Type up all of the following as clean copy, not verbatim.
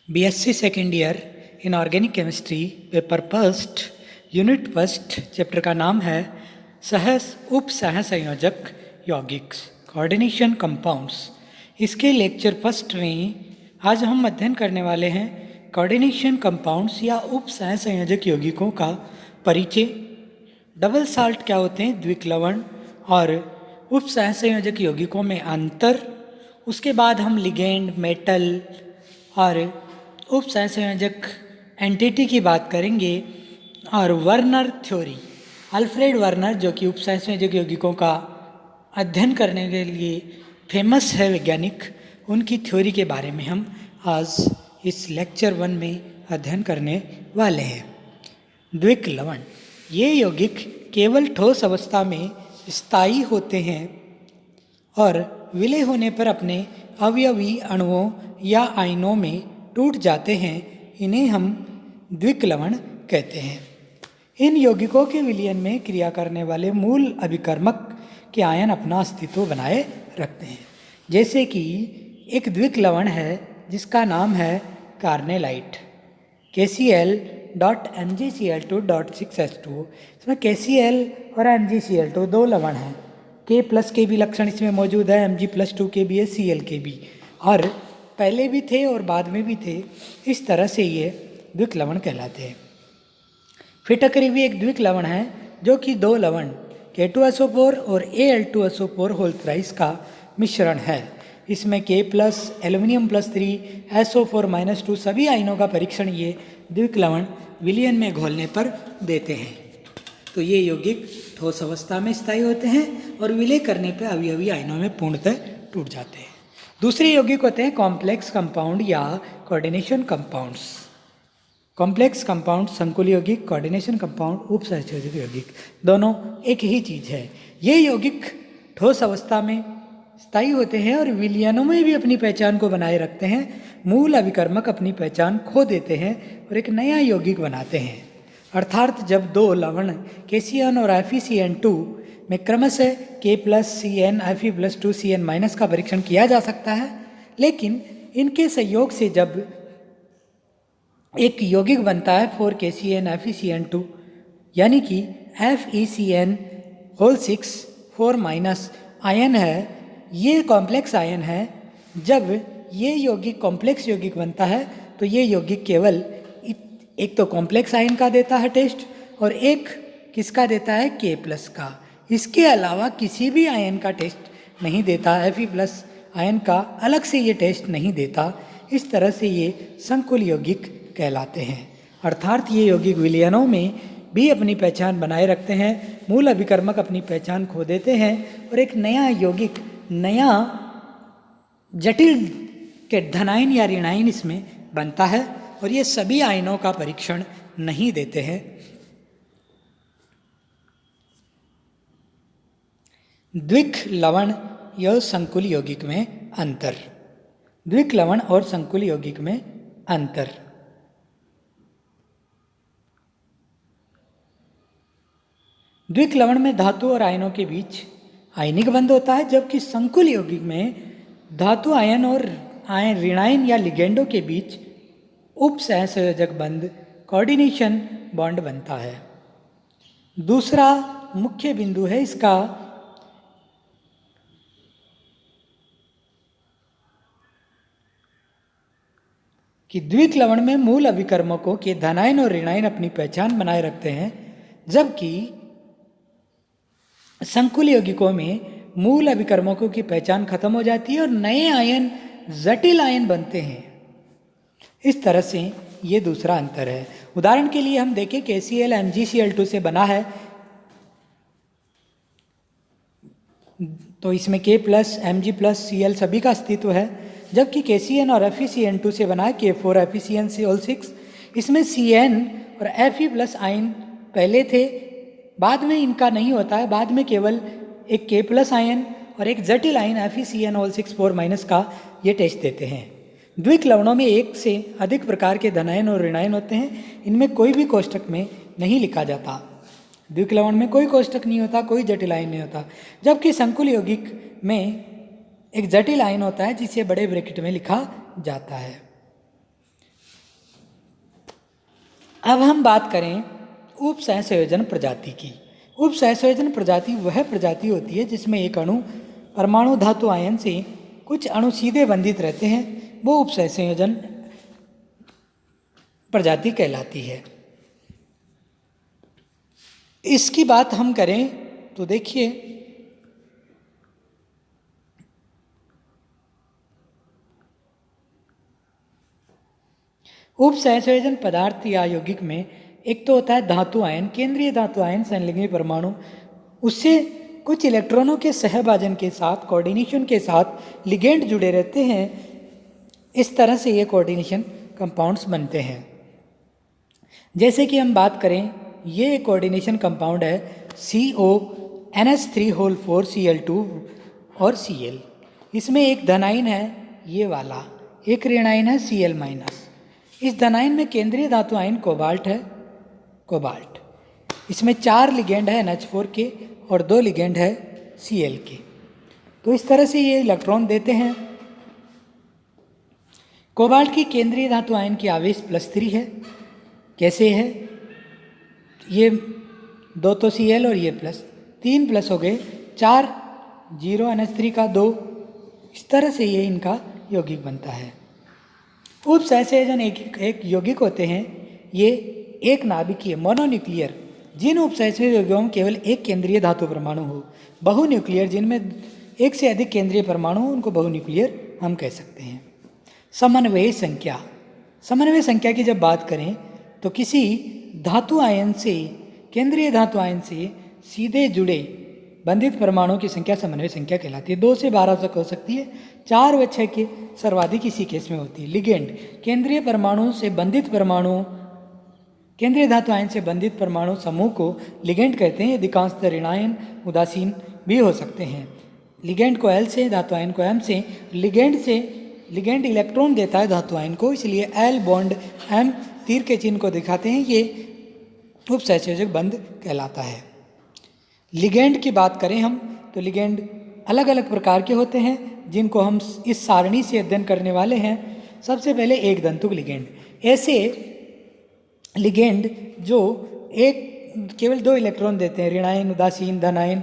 BSc second year in organic chemistry paper first unit first chapter का नाम है उप सह संयोजक यौगिक्स कोऑर्डिनेशन कंपाउंड्स। इसके लेक्चर फर्स्ट में आज हम अध्ययन करने वाले हैं कोऑर्डिनेशन कंपाउंड्स या उप सह संयोजक यौगिकों का परिचय। डबल साल्ट क्या होते हैं, द्विक लवण, और उप सह संयोजक यौगिकों में अंतर। उसके बाद हम लिगेंड, मेटल और उप सहसंयोजक एंटिटी की बात करेंगे और वर्नर थ्योरी, अल्फ्रेड वर्नर जो कि उप सहसंयोजक यौगिकों का अध्ययन करने के लिए फेमस है वैज्ञानिक, उनकी थ्योरी के बारे में हम आज इस लेक्चर 1 में अध्ययन करने वाले हैं। द्विक लवण, ये यौगिक केवल ठोस अवस्था में स्थायी होते हैं और विलय होने पर अपने अवयवी अणुओं या आयनों में टूट जाते हैं। इन्हें हम द्विक लवण कहते हैं। इन यौगिकों के विलयन में क्रिया करने वाले मूल अभिकर्मक के आयन अपना अस्तित्व बनाए रखते हैं। जैसे कि एक द्विक लवण है जिसका नाम है कार्नेलाइट, KCl.MgCl2.6H2। इसमें KCl और MgCl2 दो लवण हैं। K प्लस के भी लक्षण इसमें मौजूद है, Mg+2 के भी है, Cl के भी, और पहले भी थे और बाद में भी थे। इस तरह से ये द्विक लवण कहलाते हैं। फिटकरी भी एक द्विक लवण है जो कि दो लवण K2SO4 और Al2SO4 होल थ्राइस का मिश्रण है। इसमें K प्लस, एल्यूमिनियम+3, SO4-2 सभी आयनों का परीक्षण ये द्विक लवण विलयन में घोलने पर देते हैं। तो ये यौगिक ठोस अवस्था में स्थायी होते हैं और विलय करने पर अवयवी आयनों में पूर्णतः टूट जाते हैं। दूसरे यौगिक होते हैं कॉम्प्लेक्स कंपाउंड या कोऑर्डिनेशन कंपाउंड्स। कॉम्प्लेक्स कंपाउंड संकुल यौगिक, कोऑर्डिनेशन कंपाउंड उप सहसंयोजक यौगिक, दोनों एक ही चीज़ है। ये यौगिक ठोस अवस्था में स्थायी होते हैं और विलयनों में भी अपनी पहचान को बनाए रखते हैं। मूल अभिकर्मक अपनी पहचान खो देते हैं और एक नया यौगिक बनाते हैं। अर्थात जब दो लवण KCN और FeCN2 में क्रमशः K+CN, Fe+2Cn- का परीक्षण किया जा सकता है, लेकिन इनके संयोग से जब एक यौगिक बनता है 4KCN FeCN2 यानी कि FeCN6 4- आयन है, ये कॉम्प्लेक्स आयन है। जब ये यौगिक कॉम्प्लेक्स यौगिक बनता है तो ये यौगिक केवल एक तो कॉम्प्लेक्स आयन का देता है टेस्ट और एक किसका देता है, K+ का। इसके अलावा किसी भी आयन का टेस्ट नहीं देता। Fe+ आयन का अलग से ये टेस्ट नहीं देता। इस तरह से ये संकुल यौगिक कहलाते हैं। अर्थात ये यौगिक विलयनों में भी अपनी पहचान बनाए रखते हैं, मूल अभिकर्मक अपनी पहचान खो देते हैं और एक नया यौगिक, नया जटिल के धनायन या ऋणायन इसमें बनता है और ये सभी आयनों का परीक्षण नहीं देते हैं। द्विक लवण या संकुल यौगिक में अंतर। द्विक लवण और संकुल यौगिक में अंतर। द्विक लवण में धातु और आयनों के बीच आयनिक बंध होता है, जबकि संकुल यौगिक में धातु आयन और आयन ऋणायन या लिगेंडों के बीच उप सहसंयोजक बंध कोऑर्डिनेशन बॉन्ड बनता है। दूसरा मुख्य बिंदु है इसका कि द्विक लवण में मूल अभिकर्मकों के धनायन और ऋणायन अपनी पहचान बनाए रखते हैं, जबकि संकुल यौगिकों में मूल अभिकर्मकों की पहचान खत्म हो जाती है और नए आयन, जटिल आयन बनते हैं। इस तरह से ये दूसरा अंतर है। उदाहरण के लिए हम देखें KCl MgCl2 से बना है तो इसमें K+, Mg+Cl सभी का अस्तित्व है, जबकि KCN और FeCN2 से बना है K4 FeCN6। इसमें Cn और Fe+ आयन पहले थे, बाद में इनका नहीं होता है। बाद में केवल एक K+ आयन और एक जटिल आयन FeCN6 4- का ये टेस्ट देते हैं। द्विक लवणों में एक से अधिक प्रकार के धनायन और ऋणायन होते हैं। इनमें कोई भी कोष्टक में नहीं लिखा जाता। द्विक लवण में कोई कोष्टक नहीं होता, कोई जटिल आयन नहीं होता, जबकि संकुल यौगिक में एक जटिल आयन होता है जिसे बड़े ब्रैकेट में लिखा जाता है। अब हम बात करें उप सहसंयोजन प्रजाति की। उप सहसंयोजन प्रजाति वह प्रजाति होती है जिसमें एक अणु परमाणु धातु आयन से कुछ अणु सीधे बंधित रहते हैं, वो उप सहसंयोजन प्रजाति कहलाती है। इसकी बात हम करें तो देखिए, उप सहसंयोजन पदार्थ या यौगिक में एक तो होता है धातु आयन, केंद्रीय धातु आयन संलग्न परमाणु, उससे कुछ इलेक्ट्रॉनों के सहभाजन के साथ, कोऑर्डिनेशन के साथ लिगेंड जुड़े रहते हैं। इस तरह से ये कोऑर्डिनेशन कंपाउंड्स बनते हैं। जैसे कि हम बात करें, ये कोऑर्डिनेशन कंपाउंड है CONH3 4Cl2 और Cl। इसमें एक धनायन है ये वाला, एक ऋणायन है Cl-। इस धनायन में केंद्रीय धातु आयन कोबाल्ट है, कोबाल्ट। इसमें 4 लिगेंड है NH4 के और 2 लिगेंड है Cl के। तो इस तरह से ये इलेक्ट्रॉन देते हैं। कोबाल्ट की केंद्रीय धातु आयन की आवेश +3 है। कैसे है? ये 2 तो Cl और ये प्लस, 3 प्लस हो गए, 4 0 NH3 का 2। इस तरह से ये इनका यौगिक बनता है। उप सहसंयोजन एक यौगिक होते हैं, ये एक नाभिकीय मोनोन्यूक्लियर, जिन उप सहसंयोजकों में केवल एक केंद्रीय धातु परमाणु हो। बहुन्यूक्लियर, जिनमें एक से अधिक केंद्रीय परमाणु हो, उनको बहुन्यूक्लियर हम कह सकते हैं। समन्वय संख्या, समन्वय संख्या की जब बात करें तो किसी धातु आयन से, केंद्रीय धातु आयन से सीधे जुड़े बंधित परमाणुओं की संख्या समन्वय संख्या कहलाती है। 2 से 12 तक हो सकती है, 4 व 6 के सर्वाधिक इसी केस में होती है। लिगेंड, केंद्रीय परमाणु से बंधित परमाणु, केंद्रीय धातु आयन से बंधित परमाणु समूह को लिगेंड कहते हैं। अधिकांशतः ऋणायन, उदासीन भी हो सकते हैं। लिगेंड को L से, धातु आयन को M से, लिगेंड इलेक्ट्रॉन देता है धातु आयन को, इसलिए L बॉन्ड M तीर के चिन्ह को दिखाते हैं, ये उप सहसंयोजक बंध कहलाता है। लिगेंड की बात करें हम तो लिगेंड अलग अलग प्रकार के होते हैं, जिनको हम इस सारणी से अध्ययन करने वाले हैं। सबसे पहले एक दंतुक लिगेंड, ऐसे लिगेंड जो एक केवल 2 इलेक्ट्रॉन देते हैं, ऋणायन, उदासीन, धनायन।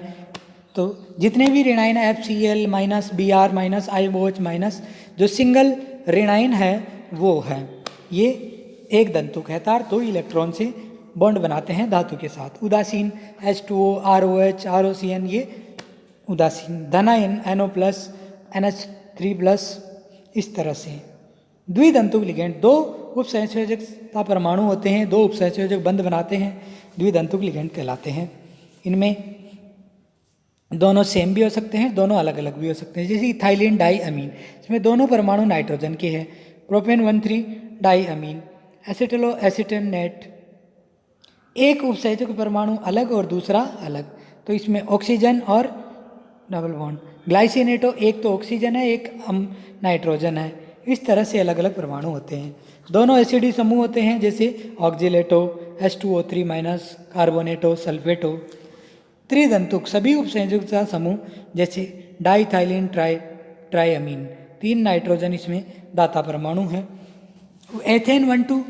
तो जितने भी ऋणायन FCl minus, Br minus, IOH minus, जो सिंगल ऋणायन है वो है, ये एक दंतुक है, तार 2 इलेक्ट्रॉन से बॉन्ड बनाते हैं धातु के साथ। उदासीन H2O, ROH, ROCN, ये उदासीन। धनायन NO+, NH3+, इस तरह से। द्विदंतुक लिगेंड, 2 उप सहसंयोजकता परमाणु होते हैं, 2 उप सहसंयोजक बंध बनाते हैं, द्विदंतुक लिगेंड कहलाते हैं। इनमें दोनों सेम भी हो सकते हैं, दोनों अलग अलग भी हो सकते हैं। जैसे इथाइलिन डाई अमीन, इसमें दोनों परमाणु नाइट्रोजन के हैं। प्रोपेन 1,3 डाई अमीन, एसिटिलो एसिटेनेट, एक उपसहयोजक परमाणु अलग और दूसरा अलग, तो इसमें ऑक्सीजन और डबल बॉन्ड। ग्लाइसिनेटो, एक तो ऑक्सीजन है, एक नाइट्रोजन है। इस तरह से अलग अलग परमाणु होते हैं। दोनों एसिडी समूह होते हैं, जैसे ऑक्जिलेटो, H2O3 माइनस, कार्बोनेटो, सल्फेटो। त्रिदंतुक, सभी उपसंयोजकता समूह, जैसे डाइथाइलिन ट्राइअमीन, 3 नाइट्रोजन इसमें दाता परमाणु हैं। एथेन 1,2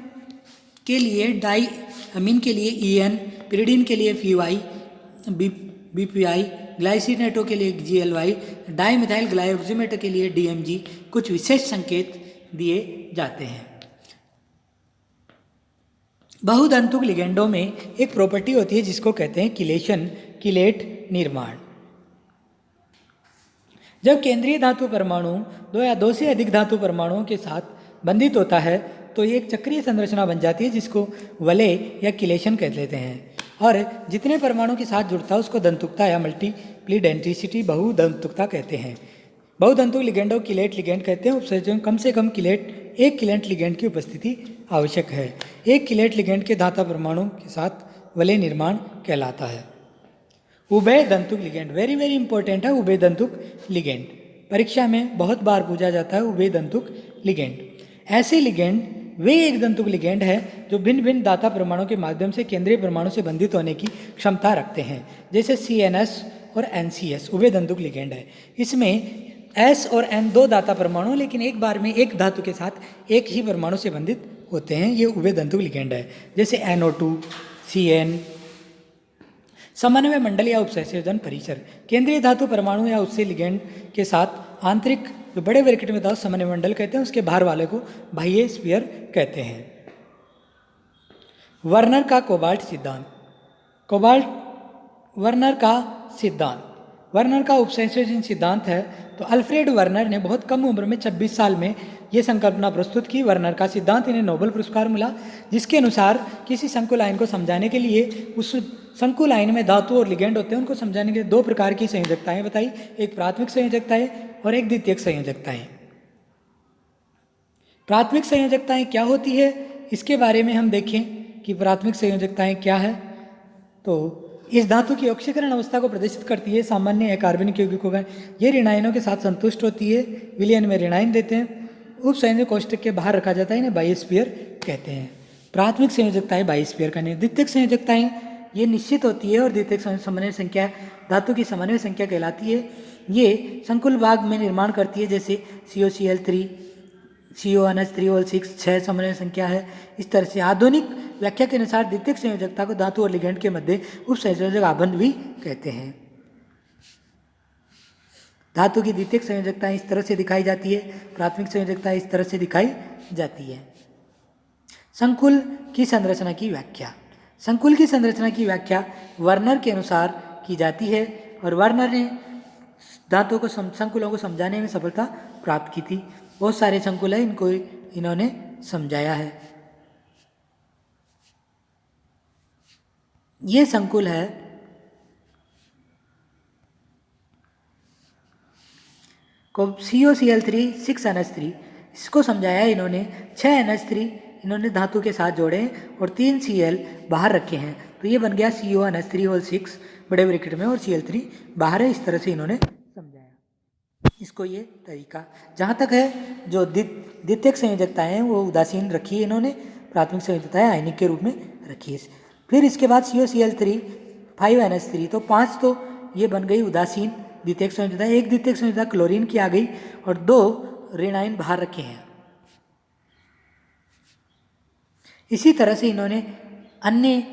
के लिए डाई अमीन के लिए EN, पिरिडीन के लिए FeI, BPI, ग्लाइसिनेटो के लिए GLY, डाईमिथाइल ग्लाइऑक्सीमेटो के लिए DMG, कुछ विशेष संकेत दिए जाते हैं। बहुदंतुक लिगेंडों में एक प्रॉपर्टी होती है जिसको कहते हैं किलेशन, किलेट निर्माण। जब केंद्रीय धातु परमाणु 2 या 2 से अधिक धातु परमाणुओं के साथ बंधित होता है तो ये एक चक्रीय संरचना बन जाती है, जिसको वलय या किलेशन कह लेते हैं। और जितने परमाणु के साथ जुड़ता है उसको दंतुकता या मल्टीप्लीडेंटिसिटी, बहुदंतुकता कहते हैं। बहुदंतुक लिगेंडों किलेट लिगेंड कहते हैं। उपसंयोजन कम से कम एक किलेट लिगेंड की उपस्थिति आवश्यक है। एक किलेट लिगेंड के धाता परमाणु के साथ वलय निर्माण कहलाता है। उभय दंतुक लिगेंड, वेरी वेरी इंपॉर्टेंट है उभय दंतुक लिगेंड, परीक्षा में बहुत बार पूछा जाता है उभय दंतुक लिगेंड। ऐसे लिगेंड वे एक दंतुक लिगेंड है जो भिन्न भिन्न दाता परमाणु के माध्यम से केंद्रीय परमाणु से बंधित होने की क्षमता रखते हैं, जैसे CNS और NCS उभय दंतुक लिगेंड है। इसमें S और N 2 दाता परमाणु, लेकिन एक बार में एक धातु के साथ एक ही परमाणु से बंधित होते हैं, ये उभय धातु लिगेंड है। जैसे NO2, CN। समन्वय मंडल या उपसंयोजन परिसर, केंद्रीय धातु परमाणु या उससे लिगेंड के साथ आंतरिक जो बड़े ब्रैकेट में धातु समन्वय मंडल कहते हैं, उसके बाहर वाले को बाह्य स्फीयर कहते हैं। वर्नर का कोबाल्ट सिद्धांत, वर्नर का सिद्धांत, वर्नर का उपसंयोजन सिद्धांत है। तो अल्फ्रेड वर्नर ने बहुत कम उम्र में 26 साल में ये संकल्पना प्रस्तुत की, वर्नर का सिद्धांत। इन्हें नोबेल पुरस्कार मिला, जिसके अनुसार किसी संकुल आयन को समझाने के लिए उस संकुल आयन में धातु और लिगेंड होते हैं, उनको समझाने के लिए 2 प्रकार की संयोजकताएं बताई, एक प्राथमिक संयोजकताएं और एक द्वितीयक संयोजकताएं। प्राथमिक संयोजकताएं क्या होती है, इसके बारे में हम देखें कि प्राथमिक संयोजकताएं क्या है। तो इस धातु की ऑक्सीकरण अवस्था को प्रदर्शित करती है। सामान्य कार्बनिक यौगिकों का ये ऋणायनों के साथ संतुष्ट होती है, विलयन में ऋणायन देते हैं, उपसंयोजक कोष्ठक के बाहर रखा जाता है, इन्हें बायोस्फीयर कहते हैं। प्राथमिक संयोजकताएं बायोस्फीयर का नहीं। द्वितीयक संयोजकताएं ये निश्चित होती है और द्वितीयक समन्वय संख्या धातु की समन्वय संख्या कहलाती है। ये संकुल भाग में निर्माण करती है, जैसे COCl3, CONH3O6 6 समन्वय संख्या है। इस तरह से आधुनिक व्याख्या के अनुसार द्वितीयक संयोजकता को धातु और लिगेंड के मध्य उपसंयोजक आबंध भी कहते हैं। धातु की द्वितीयक संयोजकता इस तरह से दिखाई जाती है, प्राथमिक संयोजकता इस तरह से दिखाई जाती है। संकुल की संरचना की व्याख्या, संकुल की संरचना की व्याख्या वर्नर के अनुसार की जाती है और वर्नर ने धातुओं को संकुलों को समझाने में सफलता प्राप्त की थी। बहुत सारे संकुल हैं, इनको इन्होंने समझाया है। ये संकुल है COCl3 6NH3, इसको समझाया इन्होंने। 6NH3 इन्होंने धातु के साथ जोड़े और 3 Cl बाहर रखे हैं, तो ये बन गया CONH3O6 बड़े ब्रैकेट में और Cl3 बाहर है। इस तरह से इन्होंने समझाया इसको। ये तरीका जहाँ तक है, जो द्वितीयक संयोजकताएं हैं वो उदासीन रखी है इन्होंने, प्राथमिक संयोजकताएं आयनिक के रूप में रखी है। फिर इसके बाद COCl3 5NH3, तो 5 तो ये बन गई उदासीन द्वितीयक संयोजकता। एक द्वितीयक संयोजकता क्लोरीन की आ गई और 2 ऋणायन बाहर रखे हैं। इसी तरह से इन्होंने अन्य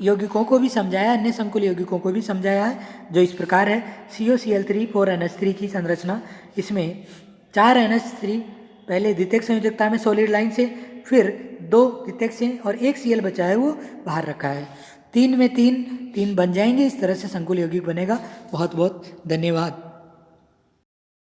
यौगिकों को भी समझाया, अन्य संकुल यौगिकों को भी समझाया है, जो इस प्रकार है। COCl3 4NH3 की संरचना, इसमें 4NH3 पहले द्वितीयक संयोजकता में सॉलिड लाइन से, फिर 2 द्वितीयक से और 1 Cl बचा है वो बाहर रखा है। 3 में 3 बन जाएंगे। इस तरह से संकुल यौगिक बनेगा। बहुत बहुत धन्यवाद।